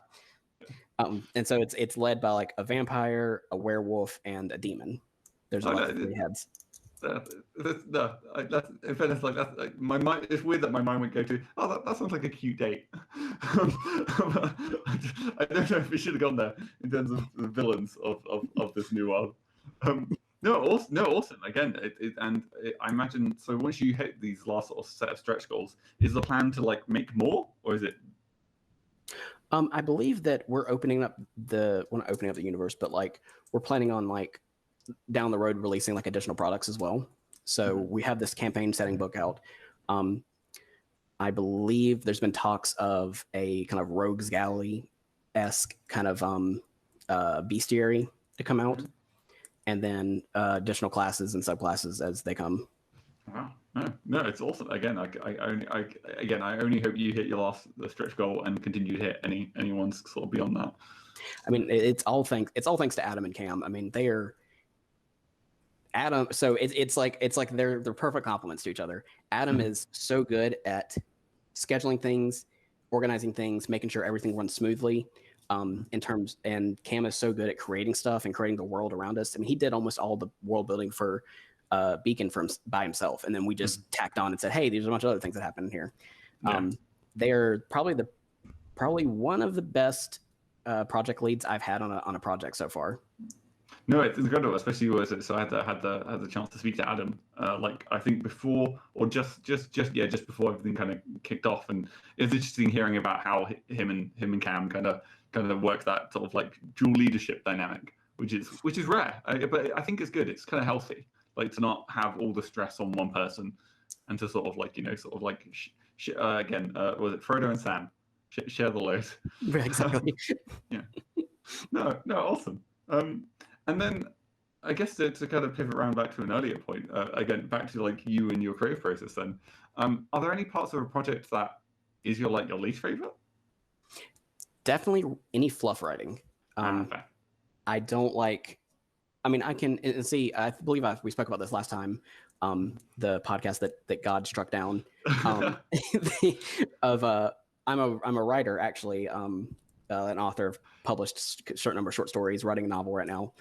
And so it's led by like a vampire, a werewolf, and a demon. There's like 3 heads. In fairness, like my mind. It's weird that my mind would go to. Oh, that sounds like a cute date. I don't know if we should have gone there in terms of the villains of this new world. No, awesome. Again, I imagine. So once you hit these last sort of set of stretch goals, is the plan to like make more, or is it? I believe that we're not opening up the universe, but like we're planning on like down the road releasing like additional products as well. So we have this campaign setting book out. I believe there's been talks of a kind of rogues gallery-esque kind of bestiary to come out. And then additional classes and subclasses as they come. Wow, no, it's awesome. Again, I only hope you hit the stretch goal and continue to hit any ones sort of beyond that. I mean, it's all thanks to Adam and Cam. I mean, they are Adam. So it's like they're perfect complements to each other. Adam is so good at scheduling things, organizing things, making sure everything runs smoothly. And Cam is so good at creating stuff and creating the world around us. I mean, he did almost all the world building for Beacon by himself, and then we just tacked on and said, "Hey, there's a bunch of other things that happen in here." They are probably one of the best project leads I've had on a project so far. No, it's incredible, especially so I had the chance to speak to Adam, like I think before or just before everything kind of kicked off, and it was interesting hearing about how him and Cam kind of work that sort of like dual leadership dynamic, which is rare, but I think it's good. It's kind of healthy, like to not have all the stress on one person, and to sort of like again, was it Frodo and Sam share the load? Exactly. Yeah. No, awesome. And then I guess to kind of pivot around back to an earlier point, again, back to like you and your creative process then, are there any parts of a project that is your least favorite? Definitely any fluff writing. I don't like, I mean, I can see, I believe we spoke about this last time, the podcast that God struck down, I'm a writer actually, an author of published a certain number of short stories, writing a novel right now.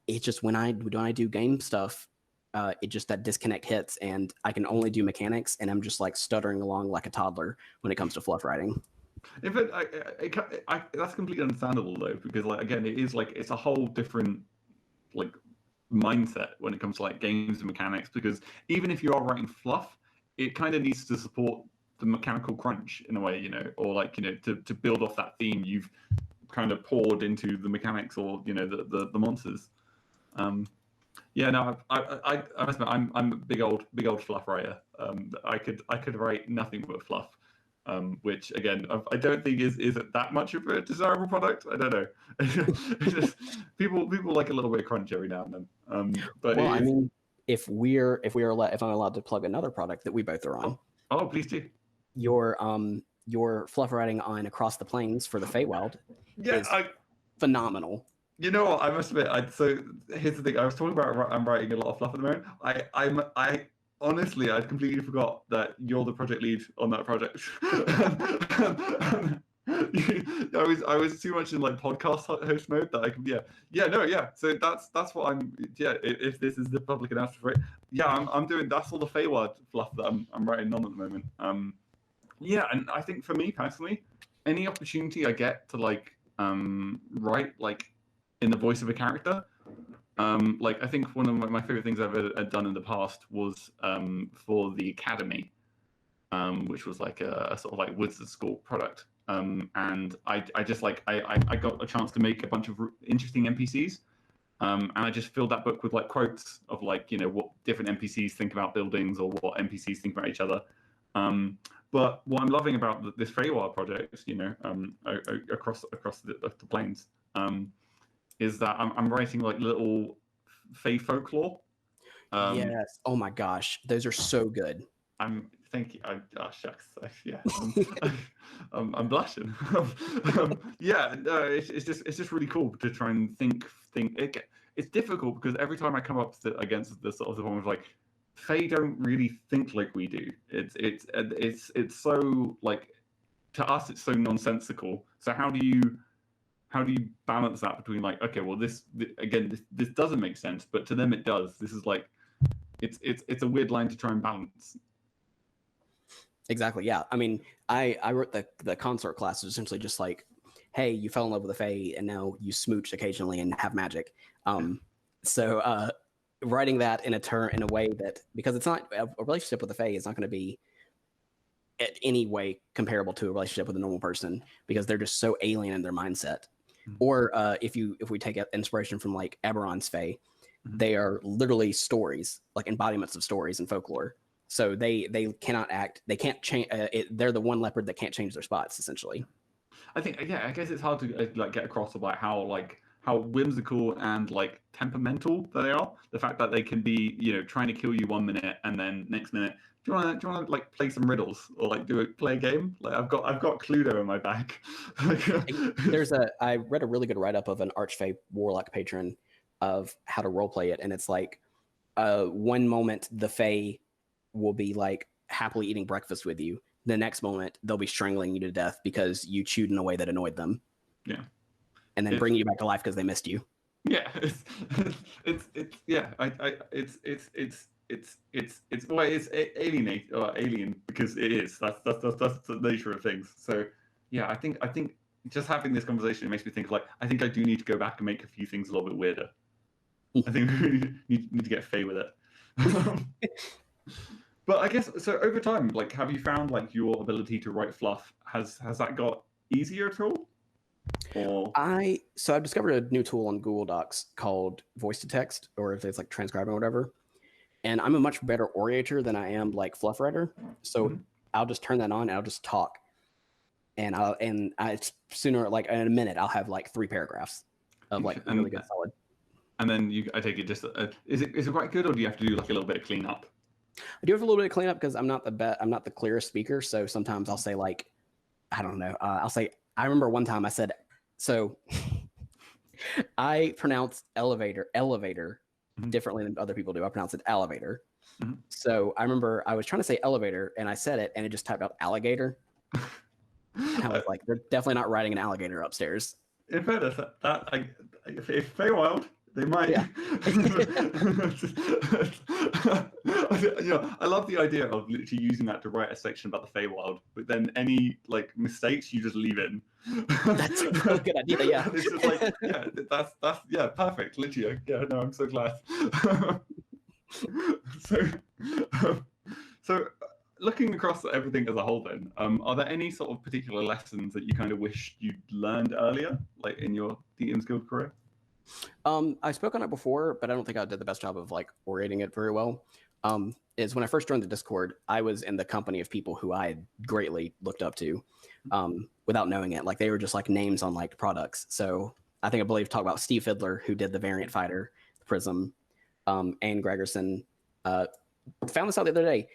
It's just when I do game stuff, it just that disconnect hits, and I can only do mechanics, and I'm just like stuttering along like a toddler when it comes to fluff writing. In fact, that's completely understandable though, because like again, it's a whole different like mindset when it comes to like games and mechanics, because even if you are writing fluff, it kind of needs to support the mechanical crunch in a way, or like to build off that theme you've kind of poured into the mechanics or the monsters. Yeah, no, I must admit, I'm a big old fluff writer. I could write nothing but fluff, which again I don't think is that much of a desirable product. I don't know. It's just, people like a little bit of crunch every now and then. But Well, it I is. mean, if I'm allowed to plug another product that we both are on, Oh, please do. your fluff writing on Across the Plains for the Feywild Yeah, is phenomenal. you know what? I must admit. So here's the thing. I was talking about I'm writing a lot of fluff at the moment. I honestly I completely forgot that you're the project lead on that project. I was too much in like podcast host mode that I can yeah. So that's what I'm If this is the public announcement for it, yeah, I'm doing that's all the Feywild fluff that I'm writing on at the moment. Yeah, and I think for me personally, any opportunity I get to like write like in the voice of a character, like I think one of my favorite things I've ever done in the past was for the Academy, which was like a sort of like Wizard School product. And I just like I got a chance to make a bunch of interesting NPCs. And I just filled that book with like quotes of like, you know, what different NPCs think about buildings or what NPCs think about each other. But what I'm loving about this Feywild project, you know, across the plains, is that I'm writing like little Fey folklore. Yes. Oh my gosh, those are so good. Thank you. Shucks. Yeah. I'm blushing. Yeah. No, it's just really cool to try and think. It's difficult because every time I come up against the sort of the one of like, Fae don't really think like we do. It's so like, to us it's so nonsensical. So how do you balance that between like, okay, well this doesn't make sense, but to them it does. This is like, it's a weird line to try and balance. Exactly. Yeah. I mean, I wrote the consort class is essentially just like, hey, you fell in love with a Fae and now you smooch occasionally and have magic. So writing that in a way that, because it's not a relationship with a Fae is not going to be in any way comparable to a relationship with a normal person because they're just so alien in their mindset. Mm-hmm. Or if we take inspiration from like Eberron's Fae, mm-hmm. they are literally stories, like embodiments of stories and folklore. So they cannot act. They can't change. They're the one leopard that can't change their spots, essentially. I think, yeah, I guess it's hard to like get across about how whimsical and like temperamental they are. The fact that they can be, you know, trying to kill you one minute and then next minute, do you want to like play some riddles or like play a game? Like I've got Cluedo in my bag. I read a really good write up of an Archfey Warlock patron of how to roleplay it, and it's like one moment the Fae will be like happily eating breakfast with you. The next moment they'll be strangling you to death because you chewed in a way that annoyed them. Yeah. And then bringing you back to life because they missed you. Yeah. It's alienate or alien because it is. That's the nature of things. So yeah, I think just having this conversation makes me think like, I think I do need to go back and make a few things a little bit weirder. I think we need to get Fae with it. But I guess so over time, like, have you found like your ability to write fluff has that got easier at all? Or I've discovered a new tool on Google Docs called voice to text, or if it's like transcribing or whatever. And I'm a much better orator than I am like fluff writer. So mm-hmm. I'll just turn that on and I'll just talk. And it's sooner, like in a minute, I'll have like 3 paragraphs of like really good solid. And then I take it just is it quite good, or do you have to do like a little bit of cleanup? I do have a little bit of cleanup because I'm not the clearest speaker. So sometimes I'll say like, I don't know. I remember one time I said, so I pronounce elevator mm-hmm. differently than other people do. I pronounce it elevator. Mm-hmm. So I remember I was trying to say elevator and I said it and it just typed out alligator. I was like, they're definitely not riding an alligator upstairs. In fairness, if Feywild, they might. Yeah. You know, I love the idea of literally using that to write a section about the Feywild, but then any like mistakes you just leave in. That's a really good idea. Yeah. It's just like, yeah, that's yeah, perfect. Literally, yeah. No, I'm so glad. So looking across everything as a whole, then, are there any sort of particular lessons that you kind of wish you'd learned earlier, like in your DMsGuild career? I spoke on it before, but I don't think I did the best job of like orating it very well. Is when I first joined the Discord, I was in the company of people who I had greatly looked up to, without knowing it. Like they were just like names on like products. So I believe talk about Steve Fiddler, who did the Variant Fighter, the Prism, Anne Gregerson. Found this out the other day.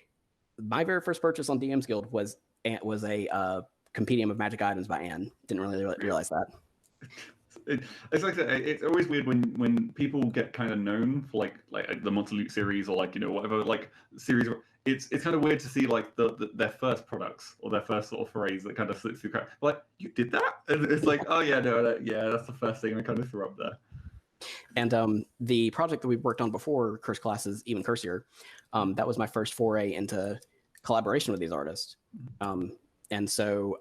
My very first purchase on DMsGuild was a compendium of magic items by Anne. Didn't really realize that. It's like it's always weird when people get kind of known for like the Monteluke series or like whatever like series. It's kind of weird to see like their first products or their first sort of forays that kind of slips through. Like you did that, and it's like oh yeah no yeah that's the first thing I kind of threw up there. And the project that we worked on before Curse Classes, even Cursier, that was my first foray into collaboration with these artists. And so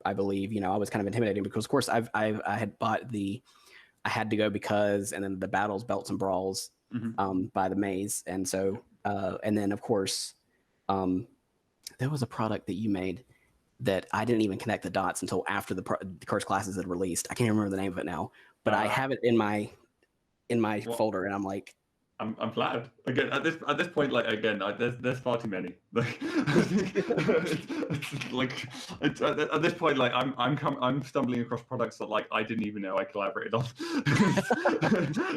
I believe, I was kind of intimidating because, of course, I had bought I had to go because, and then the battles, belts, and brawls by the Maze. And so, and then, of course, there was a product that you made that I didn't even connect the dots until after the Curse Classes had released. I can't remember the name of it now, but I have it in my folder, and I'm like, I'm flattered. Again, at this point, like again, there's far too many. Like, at this point, like I'm stumbling across products that like I didn't even know I collaborated on.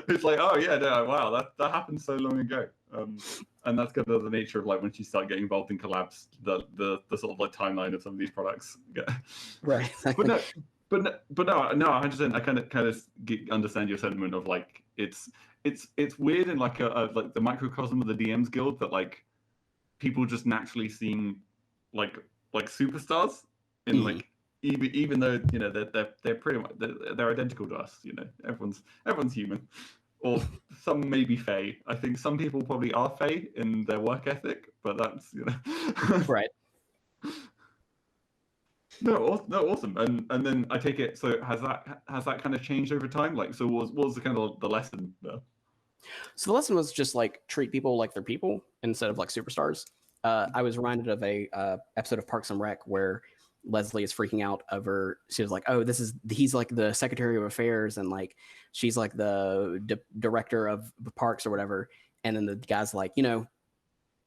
It's like, oh yeah, no, wow, that happened so long ago. And that's kind of the nature of like once you start getting involved in collabs, the sort of like timeline of some of these products. Right. But no, 100%. I kind of understand your sentiment of like it's weird in like a like the microcosm of the DMs Guild that like people just naturally seem like superstars in like even though they're pretty much they're identical to us. Everyone's human, or some maybe Fae. I think some people probably are Fae in their work ethic, but that's right. No, awesome. And then I take it. So has that kind of changed over time? Like, so what was the kind of the lesson there? So the lesson was just like treat people like they're people instead of like superstars. I was reminded of a episode of Parks and Rec where Leslie is freaking out over. She was like, "Oh, he's like the Secretary of Affairs, and like she's like the director of parks or whatever." And then the guy's like,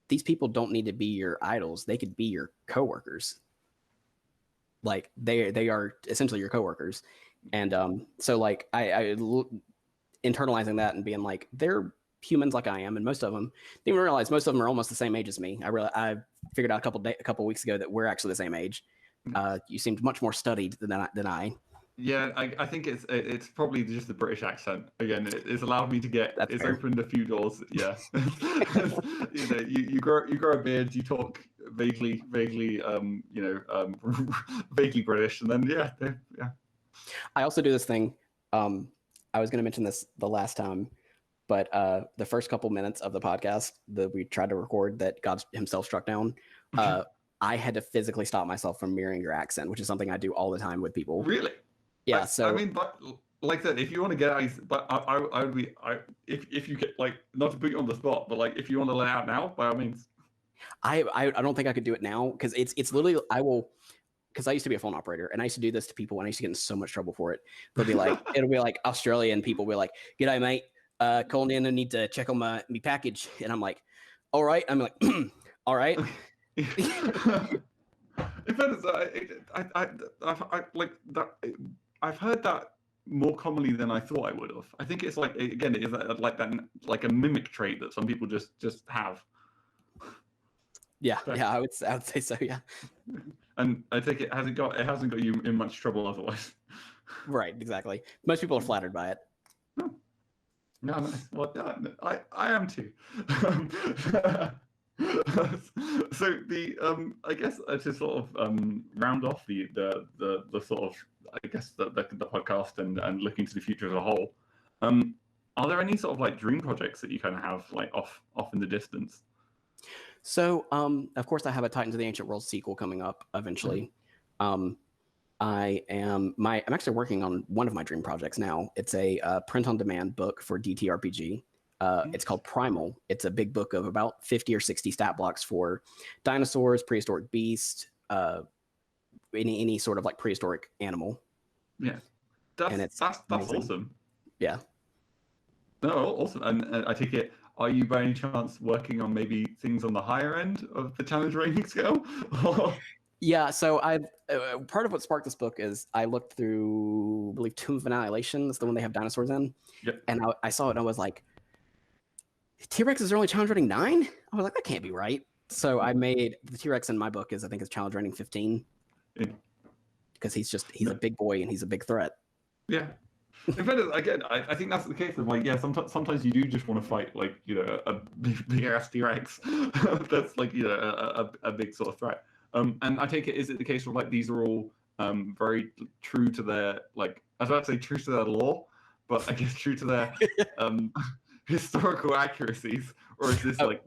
these people don't need to be your idols; they could be your coworkers. Like they are essentially your coworkers. And so like I internalizing that and being like, they're humans like I am, and most of them didn't even realize most of them are almost the same age as me. I figured out a couple weeks ago that we're actually the same age. You seemed much more studied than I. Yeah, I think it's probably just the British accent. Again, it's allowed me to get. That's it's fair. Opened a few doors. Yeah, you grow a beard, you talk vaguely, vaguely British, and then yeah. I also do this thing. I was going to mention this the last time, but the first couple minutes of the podcast that we tried to record that God himself struck down, I had to physically stop myself from mirroring your accent, which is something I do all the time with people. Really? Yeah. So I mean, but like that, if you want to get, but I would be, if you get like not to put you on the spot, but like if you want to lay out now, by all means. I don't think I could do it now because it's literally because I used to be a phone operator and I used to do this to people and I used to get in so much trouble for it. They'll be like, it'll be like Australian people will be like, "G'day, mate. Calling in. I need to check on my package." And I'm like, "All right." I'm like, "All right." In fairness, I like that. I've heard that more commonly than I thought I would have. I think it's like again, it is like that, like a mimic trait that some people just have. Yeah, I would say so. Yeah. And I think it hasn't got you in much trouble otherwise. Right, exactly. Most people are flattered by it. Oh. No, nice. Well, I am too. So the I guess to sort of round off the sort of I guess the podcast and looking to the future as a whole, are there any sort of like dream projects that you kind of have like off in the distance? So of course I have a Titans of the Ancient World sequel coming up eventually. I'm actually working on one of my dream projects now. It's a print on demand book for DTRPG. It's called Primal. It's a big book of about 50 or 60 stat blocks for dinosaurs, prehistoric beasts, any sort of like prehistoric animal. Yeah, that's awesome. Yeah. No, awesome. And I take it, are you by any chance working on maybe things on the higher end of the challenge rating scale? Yeah, so I've part of what sparked this book is I looked through, I believe, Tomb of Annihilation. That's the one they have dinosaurs in. Yep. And I saw it and I was like, T-Rex are only challenge rating 9? I was like, that can't be right. So I made the T-Rex in my book is, I think, is challenge rating 15. Yeah. Because he's a big boy and he's a big threat. Yeah. In fact, again, I think that's the case of like, yeah, sometimes you do just want to fight like, a big ass T-Rex that's like, a big sort of threat. And I take it, is it the case of like these are all very true to their, like, I was about to say true to their lore, but I guess true to their historical accuracies, or is this like?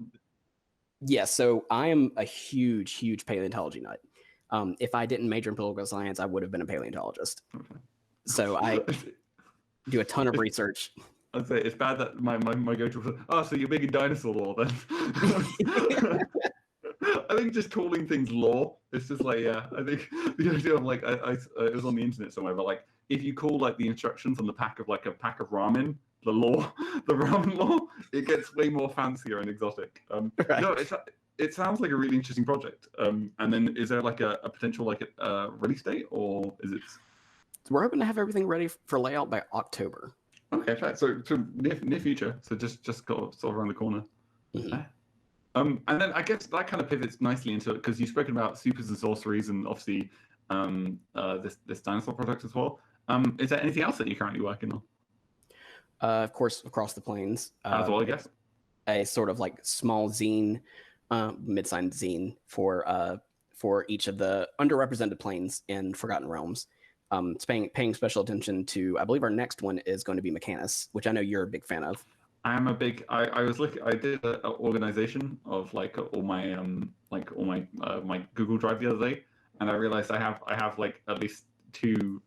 Yeah, so I am a huge paleontology nut. If I didn't major in political science, I would have been a paleontologist. Okay. So I do a ton of research. I'd say it's bad that my go-to was, so you're big in dinosaur lore then. I think just calling things lore, it's just like, yeah, I think the idea of like, it was on the internet somewhere, but like, if you call like the instructions on the pack of like a pack of ramen, the ramen lore, it gets way more fancier and exotic. Right. No, it sounds like a really interesting project. And then is there like a potential like a release date, or is it? So we're hoping to have everything ready for layout by October. Okay, fair. So near future. So just got sort of around the corner. Mm-hmm. And then I guess that kind of pivots nicely into it because you've spoken about supers and sorceries and obviously this dinosaur project as well. Is there anything else that you're currently working on? Of course, Across the Plains. As well, I guess. A sort of like small zine, mid-sized zine for each of the underrepresented planes in Forgotten Realms. It's paying special attention to, I believe our next one is going to be Mechanus, which I know you're a big fan of. I am a big. I was looking. I did an organization of like all my my Google Drive the other day, and I realized I have like at least 2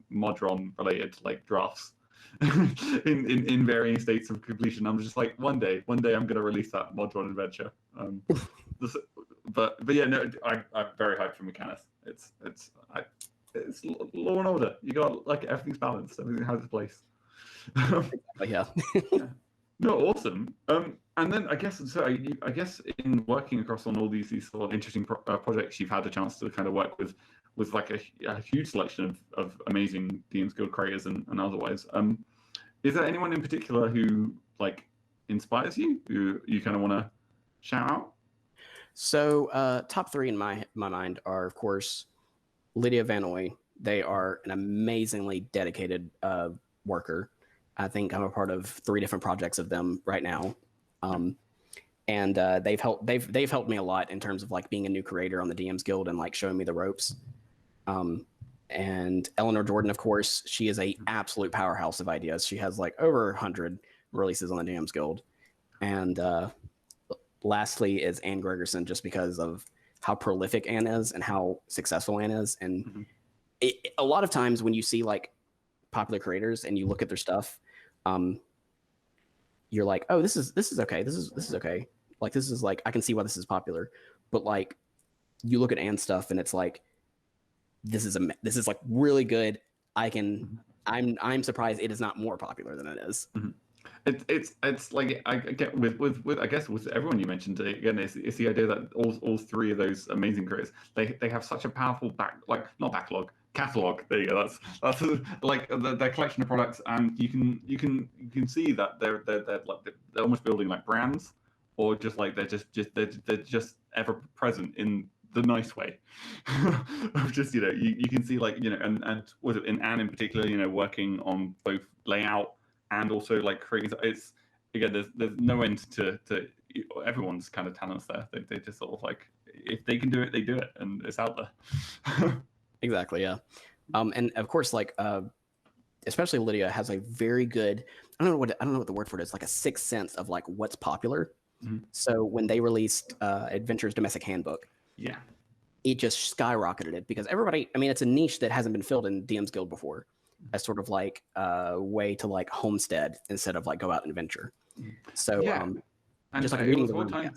Modron related like drafts in varying states of completion. I'm just like one day I'm going to release that Modron adventure. But yeah, no, I'm very hyped for Mechanus. It's law and order. You got like everything's balanced. Everything has its place. Yeah. No, awesome. And then I guess in working across on all these sort of interesting projects, you've had a chance to kind of work with like a huge selection of amazing DMsGuild creators and otherwise. Is there anyone in particular who like inspires you? Who you kind of want to shout out? So top 3 in my mind are of course Lydia Vanoy. They are an amazingly dedicated worker. I think I'm a part of 3 different projects of them right now. And they've helped me a lot in terms of like being a new creator on the DMsGuild and like showing me the ropes. And Eleanor Jordan, of course, she is a absolute powerhouse of ideas. She has like over 100 releases on the DMsGuild. And lastly is Anne Gregerson, just because of how prolific Anne is and how successful Anne is. And a lot of times when you see like popular creators and you look at their stuff, you're like, oh, this is okay. This is okay. Like, this is like, I can see why this is popular. But like, you look at Anne's stuff and it's like, this is like really good. I'm surprised it is not more popular than it is. Mm-hmm. It's like I get with I guess with everyone you mentioned again, it's the idea that all 3 of those amazing creators, they have such a powerful catalog. There you go. That's like their collection of products, and you can see that they're almost building like brands, or just like they're just ever present in the nice way of just you can see like and was it in Anne in particular working on both layout and also like creating. It's again there's no end to everyone's kind of talents there. They just sort of like, if they can do it, they do it, and it's out there. Exactly, yeah. And of course, like especially Lydia has a very good, I don't know what the word for it is, like a 6th sense of like what's popular. Mm-hmm. So when they released Adventure's Domestic Handbook, yeah, it just skyrocketed it because everybody, I mean, it's a niche that hasn't been filled in DMsGuild before, as sort of like a way to like homestead instead of like go out and adventure. So yeah. And just like reading the room.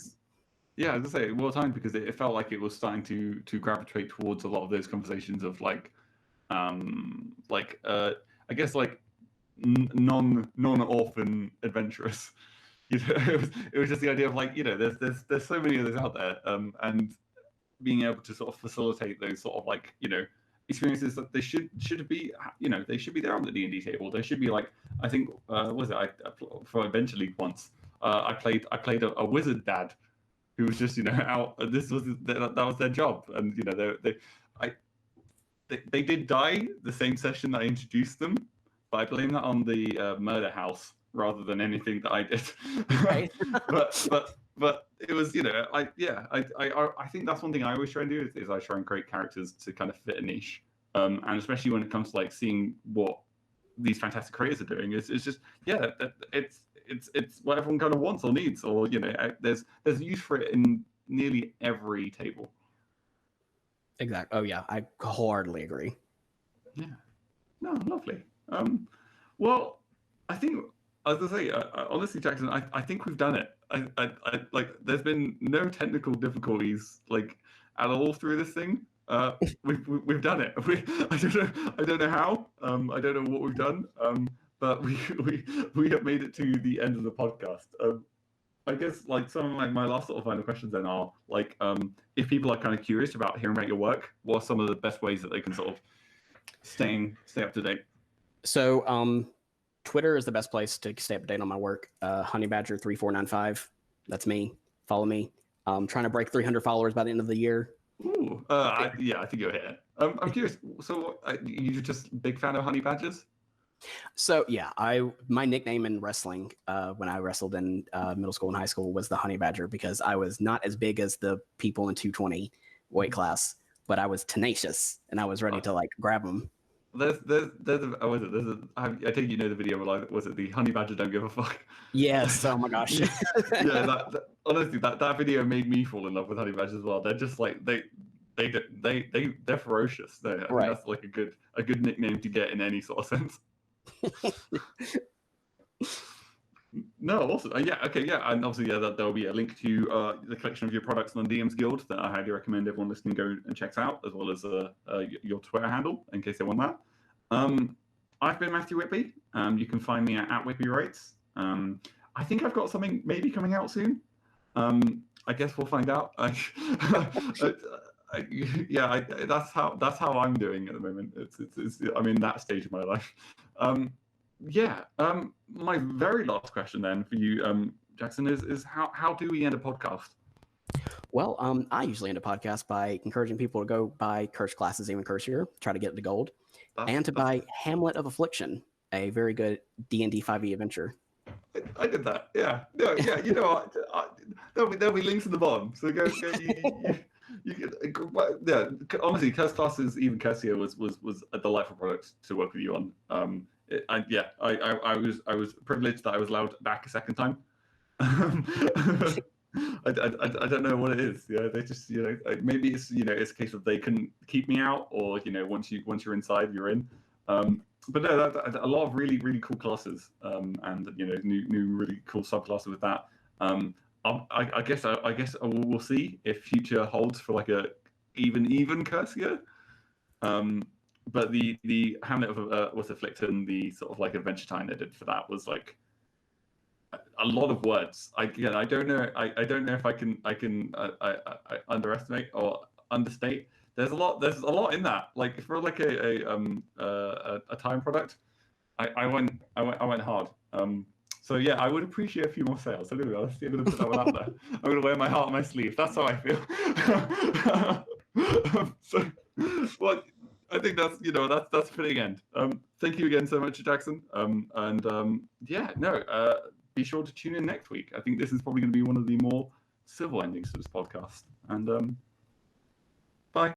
Yeah, I was gonna say well timed because it felt like it was starting to gravitate towards a lot of those conversations of like I guess like non-orphan adventurous. It was just the idea of like, there's so many of those out there, and being able to sort of facilitate those sort of like, experiences that they should be, they should be there on the D&D table. They should be like, I think, was it for Adventure League once? I played a wizard dad who was just out. This was that was their job, and they did die the same session that I introduced them, but I blame that on the murder house rather than anything that I did. Right. but it was, I think that's one thing I always try and do is I try and create characters to kind of fit a niche, and especially when it comes to like seeing what these fantastic creators are doing, it's just it's what everyone kind of wants or needs, or there's use for it in nearly every table. Exactly. Oh yeah, I wholeheartedly agree. Yeah. No, lovely. Well, I think, as I say, honestly, Jackson, I think we've done it. I like. There's been no technical difficulties like at all through this thing. We've done it. I don't know how. I don't know what we've done. But we have made it to the end of the podcast. I guess like some of my last sort of final questions then are like, if people are kind of curious about hearing about your work, what are some of the best ways that they can sort of stay up to date? So Twitter is the best place to stay up to date on my work. Honeybadger3495. That's me. Follow me. I'm trying to break 300 followers by the end of the year. Ooh, I think you're here. I'm curious. So you're just a big fan of honey badgers? So yeah, my nickname in wrestling when I wrestled in middle school and high school was the Honey Badger, because I was not as big as the people in 220 weight class, but I was tenacious and I was ready to like grab them. I take the video, like, was it the Honey Badger don't give a fuck? Yes. Oh my gosh. Yeah. Honestly, that video made me fall in love with honey badgers as well. They're just like they're ferocious. I think that's like a good nickname to get in any sort of sense. No, awesome. And obviously, there'll be a link to the collection of your products on DMsGuild that I highly recommend everyone listening go and checks out, as well as your Twitter handle in case they want that. I've been Matthew Whitby. You can find me at Whitby Rates. I think I've got something maybe coming out soon. I guess we'll find out. That's how I'm doing at the moment. I'm in that stage of my life. My very last question then for you, Jackson, is how do we end a podcast? Well, I usually end a podcast by encouraging people to go buy Curse Classes Even Cursier, try to get to gold, and to buy Hamlet of Afflicton, a very good D&D 5e adventure. I did that. Yeah. No, yeah. You know what? There'll be links in the bottom. So go. Honestly, Curse Classes Even Cursier was a delightful product to work with you on. I was privileged that I was allowed back a second time. I don't know what it is. They just maybe it's it's a case of they couldn't keep me out, or once you're inside, you're in. But no, a lot of really cool classes, and new really cool subclasses with that. I guess we'll see if future holds for like a even Cursier. But the Hamlet of was Afflicton, the sort of like adventure time they did for that was like a lot of words. I don't know if I can underestimate or understate. There's a lot in that. Like for like a time product, I went hard. So yeah, I would appreciate a few more sales. I'm gonna put that one out there. I'm gonna wear my heart on my sleeve. That's how I feel. Well, I think that's a fitting end. Thank you again so much, Jackson. Be sure to tune in next week. I think this is probably going to be one of the more civil endings to this podcast. And bye.